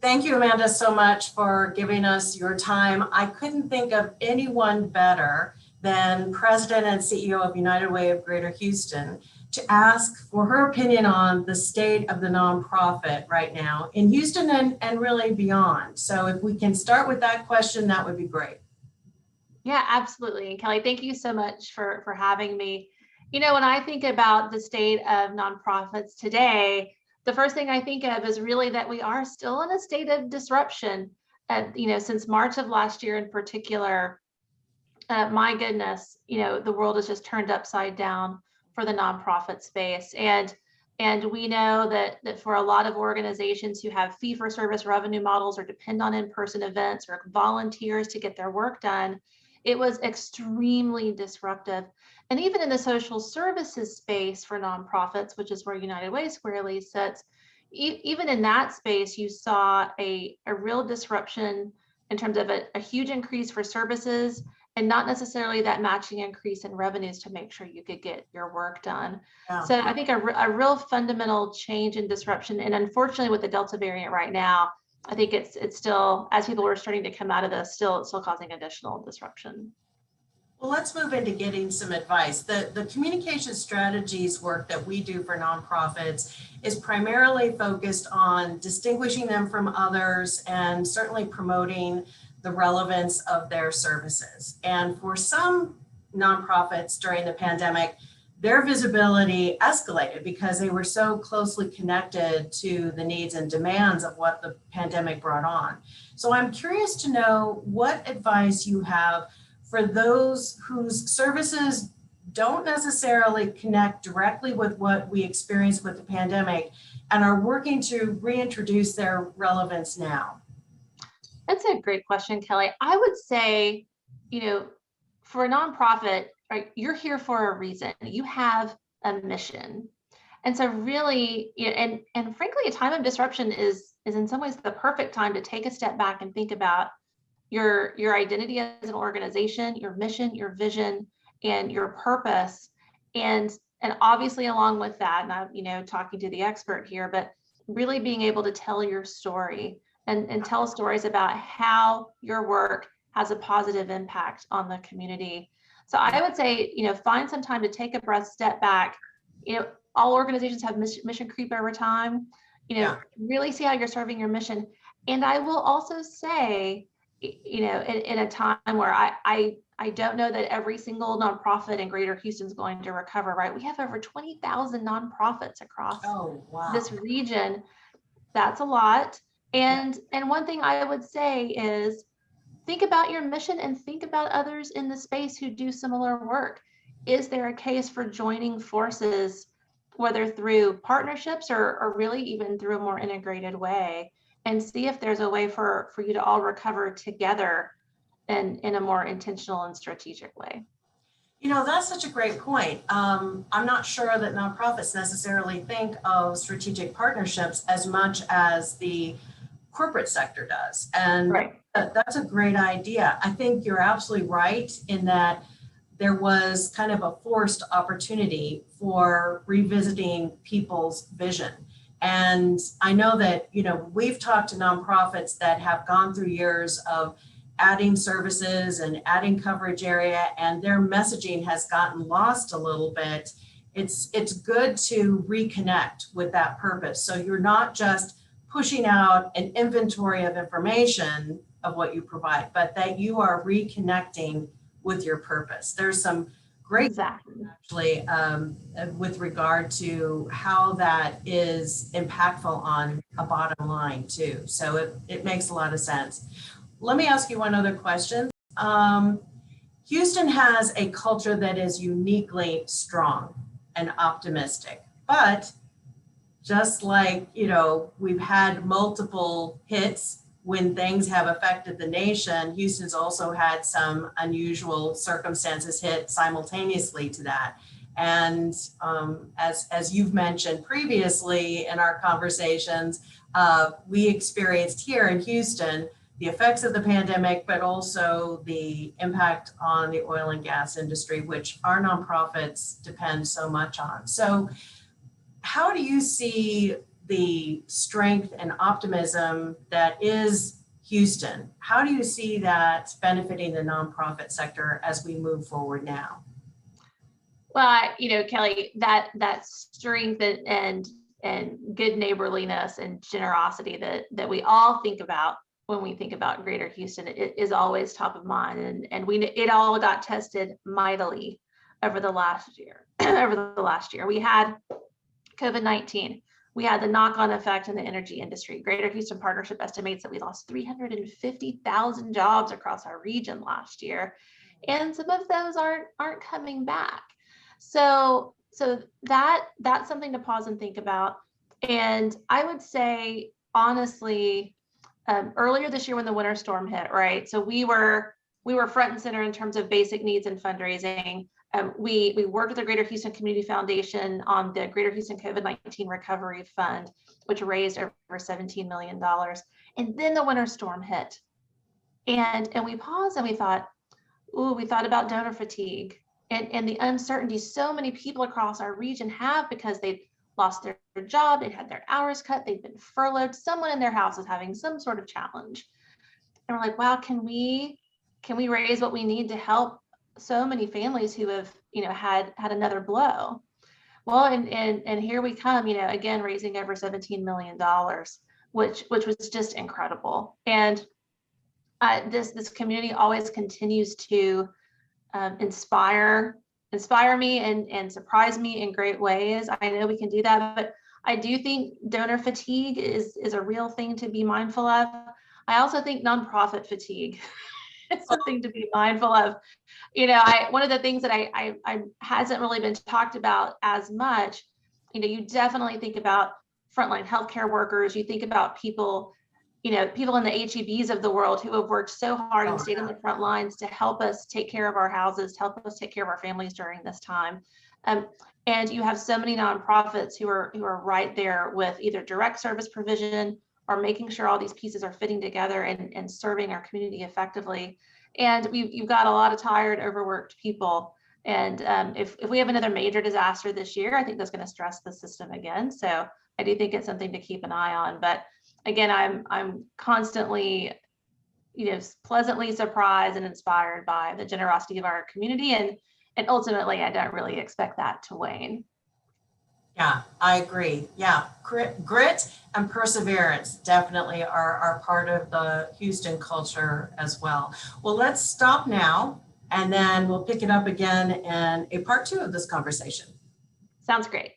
Thank you, Amanda, so much for giving us your time. I couldn't think of anyone better than President and CEO of United Way of Greater Houston to ask for her opinion on the state of the nonprofit right now in Houston and really beyond. So if we can start with that question, that would be great. Yeah, absolutely. And Kelly, thank you so much for having me. You know, when I think about the state of nonprofits today, the first thing I think of is really that we are still in a state of disruption. Since March of last year in particular, my goodness, the world has just turned upside down for the nonprofit space. And we know that for a lot of organizations who have fee-for-service revenue models or depend on in-person events or volunteers to get their work done, it was extremely disruptive. And even in the social services space for nonprofits, which is where United Way squarely sits, even in that space, you saw a real disruption in terms of a huge increase for services and not necessarily that matching increase in revenues to make sure you could get your work done. Yeah. So I think a real fundamental change in disruption. And unfortunately with the Delta variant right now, I think it's still, as people are starting to come out of this, still causing additional disruption. Well, let's move into getting some advice. The communication strategies work that we do for nonprofits is primarily focused on distinguishing them from others and certainly promoting the relevance of their services. And for some nonprofits during the pandemic, their visibility escalated because they were so closely connected to the needs and demands of what the pandemic brought on. So I'm curious to know what advice you have for those whose services don't necessarily connect directly with what we experienced with the pandemic and are working to reintroduce their relevance now. That's a great question, Kelly. I would say, for a nonprofit, right, you're here for a reason. You have a mission. And so really, and frankly, a time of disruption is in some ways the perfect time to take a step back and think about your identity as an organization, your mission, your vision, and your purpose. And obviously along with that, and I'm, talking to the expert here, but really being able to tell your story and tell stories about how your work has a positive impact on the community. So I would say, find some time to take a breath, step back. All organizations have mission creep over time. Really see how you're serving your mission. And I will also say, in a time where I don't know that every single nonprofit in Greater Houston is going to recover, right? We have over 20,000 nonprofits across this region. That's a lot. And one thing I would say is think about your mission and think about others in the space who do similar work. Is there a case for joining forces, whether through partnerships or really even through a more integrated way, and see if there's a way for you to all recover together and in a more intentional and strategic way? That's such a great point. I'm not sure that nonprofits necessarily think of strategic partnerships as much as the corporate sector does. And that's a great idea. I think you're absolutely right in that there was kind of a forced opportunity for revisiting people's vision. And I know that, we've talked to nonprofits that have gone through years of adding services and adding coverage area, and their messaging has gotten lost a little bit. It's good to reconnect with that purpose. So you're not just pushing out an inventory of information of what you provide, but that you are reconnecting with your purpose. There's some great actually with regard to how that is impactful on a bottom line too. So it makes a lot of sense. Let me ask you one other question. Houston has a culture that is uniquely strong and optimistic, but just like, we've had multiple hits when things have affected the nation, Houston's also had some unusual circumstances hit simultaneously to that. And as you've mentioned previously in our conversations, we experienced here in Houston the effects of the pandemic, but also the impact on the oil and gas industry, which our nonprofits depend so much on. So how do you see the strength and optimism that is Houston, how do you see that benefiting the nonprofit sector as we move forward now? Well, Kelly, that strength and good neighborliness and generosity that we all think about when we think about Greater Houston, it is always top of mind, and it all got tested mightily over the last year. We had COVID-19. We had the knock-on effect in the energy industry. Greater Houston Partnership estimates that we lost 350,000 jobs across our region last year, and some of those aren't coming back. So that's something to pause and think about. And I would say, honestly, earlier this year when the winter storm hit, right? So we were front and center in terms of basic needs and fundraising. We worked with the Greater Houston Community Foundation on the Greater Houston COVID-19 Recovery Fund, which raised over $17 million. And then the winter storm hit. And we paused and we thought about donor fatigue and the uncertainty so many people across our region have because they've lost their job, they've had their hours cut, they've been furloughed, someone in their house is having some sort of challenge. And we're like, wow, can we raise what we need to help so many families who have, had another blow? Well, and here we come, again, raising over $17 million, which was just incredible. And this community always continues to inspire me and surprise me in great ways. I know we can do that, but I do think donor fatigue is a real thing to be mindful of. I also think nonprofit fatigue is something to be mindful of. One of the things that I hasn't really been talked about as much, you definitely think about frontline healthcare workers, you think about people people in the HEBs of the world who have worked so hard and stayed on the front lines to help us take care of our houses, to help us take care of our families during this time. And you have so many nonprofits who are right there with either direct service provision or making sure all these pieces are fitting together and serving our community effectively. And you've got a lot of tired, overworked people. And if we have another major disaster this year, I think that's going to stress the system again. So I do think it's something to keep an eye on. But again, I'm constantly, pleasantly surprised and inspired by the generosity of our community, and ultimately, I don't really expect that to wane. Yeah, I agree. Yeah, grit and perseverance definitely are part of the Houston culture as well. Well, let's stop now, and then we'll pick it up again in a part 2 of this conversation. Sounds great.